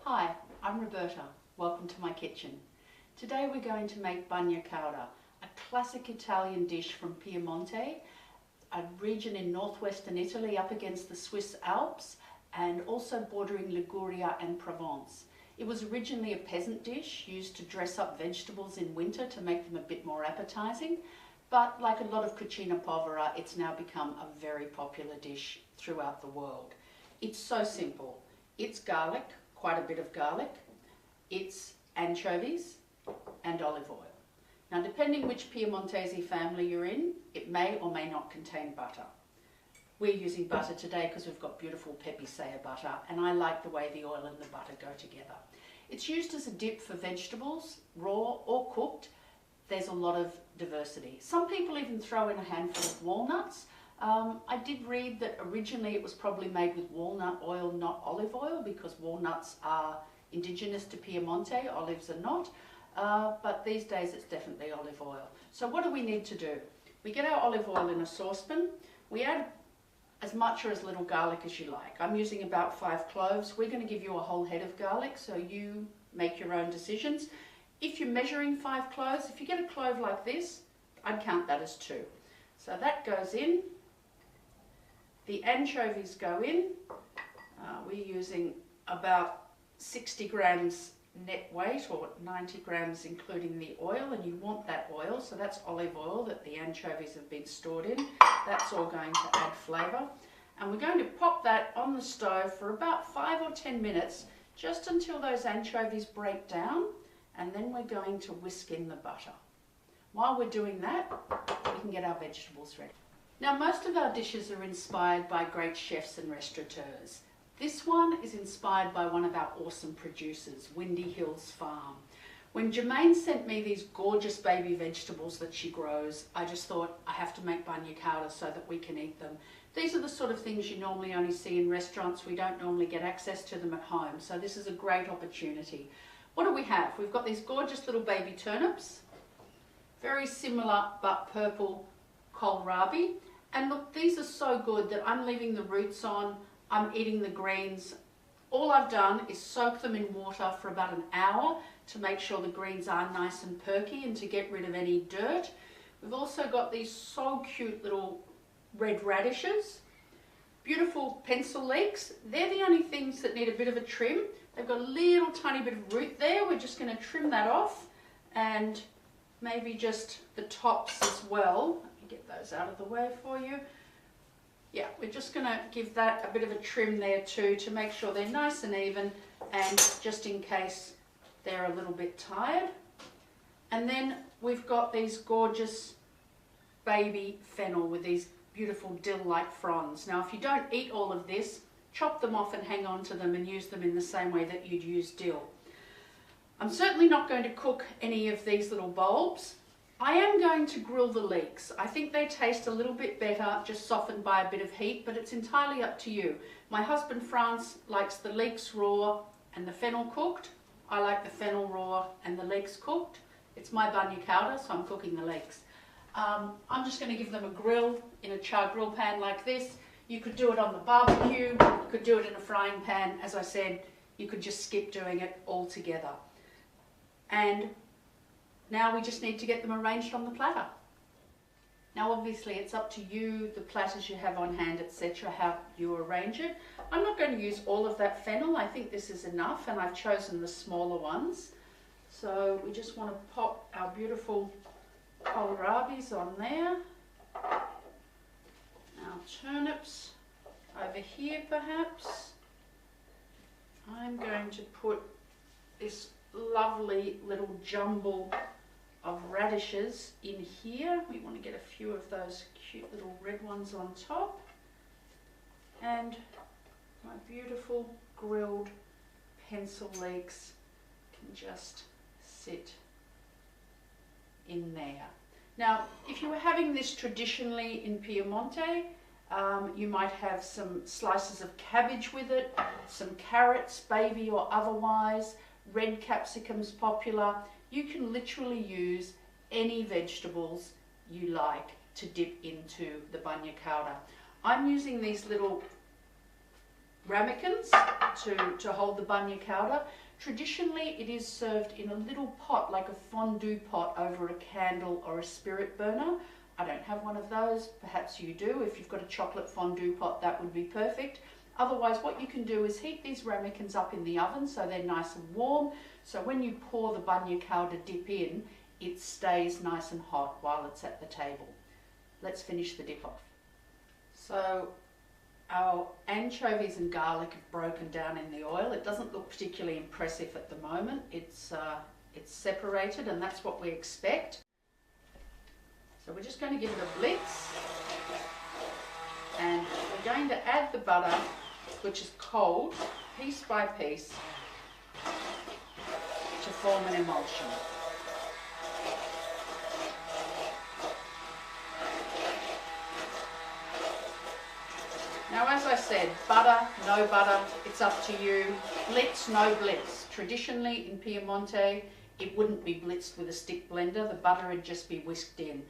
Hi, I'm Roberta. Welcome to my kitchen. Today we're going to make Bagna Cauda, a classic Italian dish from Piemonte, a region in northwestern Italy up against the Swiss Alps and also bordering Liguria and Provence. It was originally a peasant dish used to dress up vegetables in winter to make them a bit more appetizing, but like a lot of cucina povera, it's now become a very popular dish throughout the world. It's so simple. It's garlic, quite a bit of garlic, it's anchovies and olive oil. Now, depending which Piemontese family you're in, it may or may not contain butter. We're using butter today because we've got beautiful pepicea butter, and I like the way the oil and the butter go together. It's used as a dip for vegetables, raw or cooked. There's a lot of diversity. Some people even throw in a handful of walnuts. I did read that originally it was probably made with walnut oil, not olive oil, because walnuts are indigenous to Piemonte, olives are not. But these days it's definitely olive oil. So what do we need to do? We get our olive oil in a saucepan. We add as much or as little garlic as you like. I'm using about 5 cloves. We're going to give you a whole head of garlic, so you make your own decisions. If you're measuring 5 cloves, if you get a clove like this, I'd count that as 2. So that goes in. The anchovies go in. We're using about 60 grams net weight, or 90 grams including the oil, and you want that oil, so that's olive oil that the anchovies have been stored in. That's all going to add flavour. And we're going to pop that on the stove for about 5 or 10 minutes, just until those anchovies break down, and then we're going to whisk in the butter. While we're doing that, we can get our vegetables ready. Now, most of our dishes are inspired by great chefs and restaurateurs. This one is inspired by one of our awesome producers, Windy Hills Farm. When Jermaine sent me these gorgeous baby vegetables that she grows, I just thought I have to make Bagna Cauda so that we can eat them. These are the sort of things you normally only see in restaurants. We don't normally get access to them at home, so this is a great opportunity. What do we have? We've got these gorgeous little baby turnips, very similar but purple kohlrabi. And look, these are so good that I'm leaving the roots on. I'm eating the greens. All I've done is soak them in water for about an hour to make sure the greens are nice and perky and to get rid of any dirt. We've also got these so cute little red radishes. Beautiful pencil leeks. They're the only things that need a bit of a trim. They've got a little tiny bit of root there. We're just going to trim that off, and maybe just the tops as well. Let me get those out of the way for you. Yeah, we're just going to give that a bit of a trim there too to make sure they're nice and even, and just in case they're a little bit tired. And then we've got these gorgeous baby fennel with these beautiful dill-like fronds. Now, if you don't eat all of this, chop them off and hang on to them and use them in the same way that you'd use dill. I'm certainly not going to cook any of these little bulbs. I am going to grill the leeks. I think they taste a little bit better, just softened by a bit of heat, but it's entirely up to you. My husband France likes the leeks raw and the fennel cooked. I like the fennel raw and the leeks cooked. It's my Bagna Cauda, so I'm cooking the leeks. I'm just going to give them a grill in a char grill pan like this. You could do it on the barbecue, you could do it in a frying pan. As I said, you could just skip doing it altogether. And now we just need to get them arranged on the platter. Now, obviously, it's up to you, the platters you have on hand, etc., how you arrange it. I'm not going to use all of that fennel. I think this is enough, and I've chosen the smaller ones. So we just want to pop our beautiful kohlrabis on there. Our turnips over here, perhaps. I'm going to put this lovely little jumble of radishes in here. We want to get a few of those cute little red ones on top. And my beautiful grilled pencil leeks can just sit in there. Now, if you were having this traditionally in Piemonte, you might have some slices of cabbage with it, some carrots, baby or otherwise, red capsicums popular. You can literally use any vegetables you like to dip into the Bagna Cauda. I'm using these little ramekins to hold the Bagna Cauda. Traditionally, it is served in a little pot, like a fondue pot over a candle or a spirit burner. I don't have one of those. Perhaps you do. If you've got a chocolate fondue pot, that would be perfect. Otherwise, what you can do is heat these ramekins up in the oven so they're nice and warm. So when you pour the Bagna Cauda dip in, it stays nice and hot while it's at the table. Let's finish the dip off. So our anchovies and garlic have broken down in the oil. It doesn't look particularly impressive at the moment. It's separated, and that's what we expect. So we're just going to give it a blitz, and we're going to add the butter, which is cold, piece by piece, to form an emulsion. Now, as I said, butter, no butter, it's up to you. Blitz, no blitz. Traditionally in Piemonte, it wouldn't be blitzed with a stick blender. The butter would just be whisked in.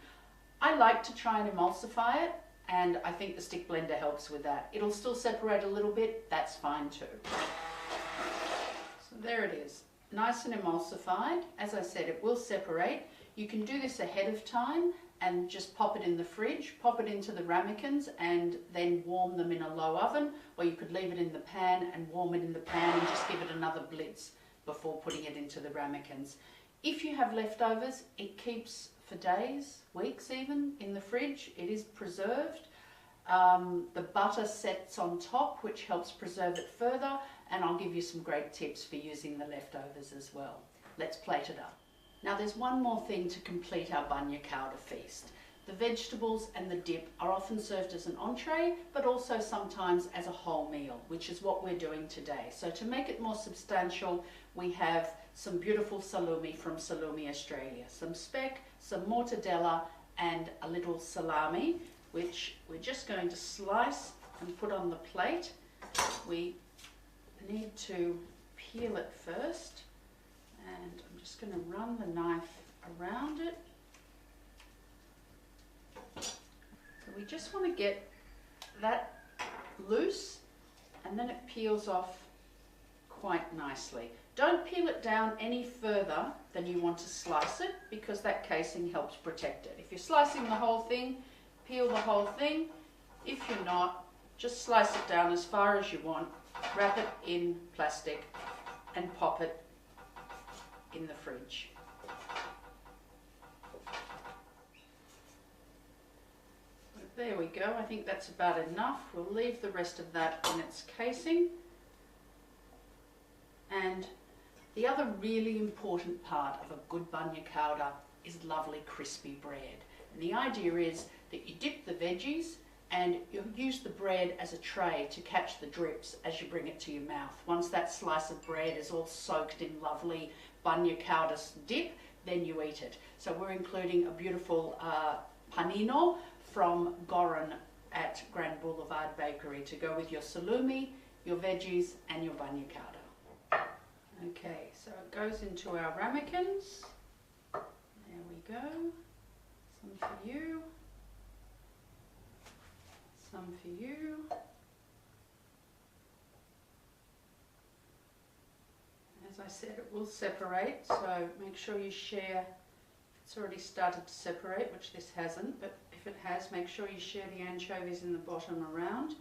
I like to try and emulsify it, and I think the stick blender helps with that. It'll still separate a little bit, that's fine too. So there it is, nice and emulsified. As I said, it will separate. You can do this ahead of time and just pop it in the fridge, pop it into the ramekins and then warm them in a low oven, or you could leave it in the pan and warm it in the pan and just give it another blitz before putting it into the ramekins. If you have leftovers, it keeps for days, weeks even, in the fridge. It is preserved. The butter sets on top, which helps preserve it further, and I'll give you some great tips for using the leftovers as well. Let's plate it up. Now there's one more thing to complete our Bagna Cauda feast. The vegetables and the dip are often served as an entree, but also sometimes as a whole meal, which is what we're doing today. So to make it more substantial, we have some beautiful salumi from Salumi, Australia, some speck, some mortadella, and a little salami, which we're just going to slice and put on the plate. We need to peel it first, and I'm just going to run the knife around it. So we just want to get that loose, and then it peels off quite nicely. Don't peel it down any further than you want to slice it, because that casing helps protect it. If you're slicing the whole thing, peel the whole thing. If you're not, just slice it down as far as you want, wrap it in plastic and pop it in the fridge. There we go, I think that's about enough. We'll leave the rest of that in its casing. And the other really important part of a good Bagna Cauda is lovely crispy bread. And the idea is that you dip the veggies and you use the bread as a tray to catch the drips as you bring it to your mouth. Once that slice of bread is all soaked in lovely Bagna Cauda dip, then you eat it. So we're including a beautiful panino from Goran at Grand Boulevard Bakery to go with your salumi, your veggies and your Bagna Cauda. Okay, so it goes into our ramekins. There we go. Some for you. Some for you. As I said, it will separate, so make sure you share. It's already started to separate, which this hasn't, but if it has, make sure you share the anchovies in the bottom around.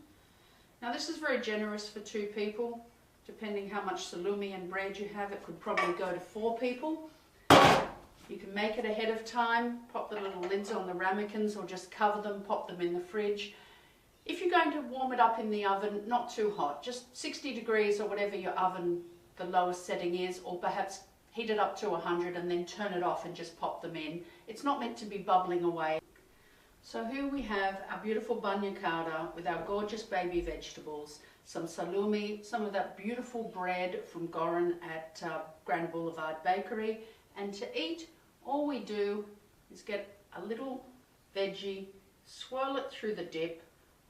Now this is very generous for 2 people. Depending how much salumi and bread you have, it could probably go to 4 people. You can make it ahead of time, pop the little lids on the ramekins or just cover them, pop them in the fridge. If you're going to warm it up in the oven, not too hot, just 60 degrees or whatever your oven, the lowest setting is, or perhaps heat it up to 100 and then turn it off and just pop them in. It's not meant to be bubbling away. So here we have our beautiful Bagna Cauda with our gorgeous baby vegetables, some salumi, some of that beautiful bread from Goran at Grand Boulevard Bakery. And to eat, all we do is get a little veggie, swirl it through the dip,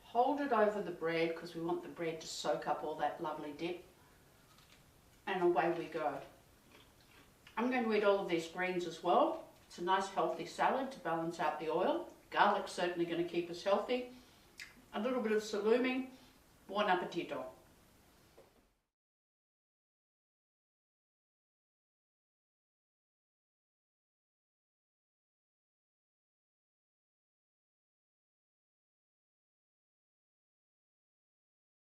hold it over the bread because we want the bread to soak up all that lovely dip, and away we go. I'm going to eat all of these greens as well. It's a nice healthy salad to balance out the oil. Garlic's certainly going to keep us healthy. A little bit of salumi. Buon appetito.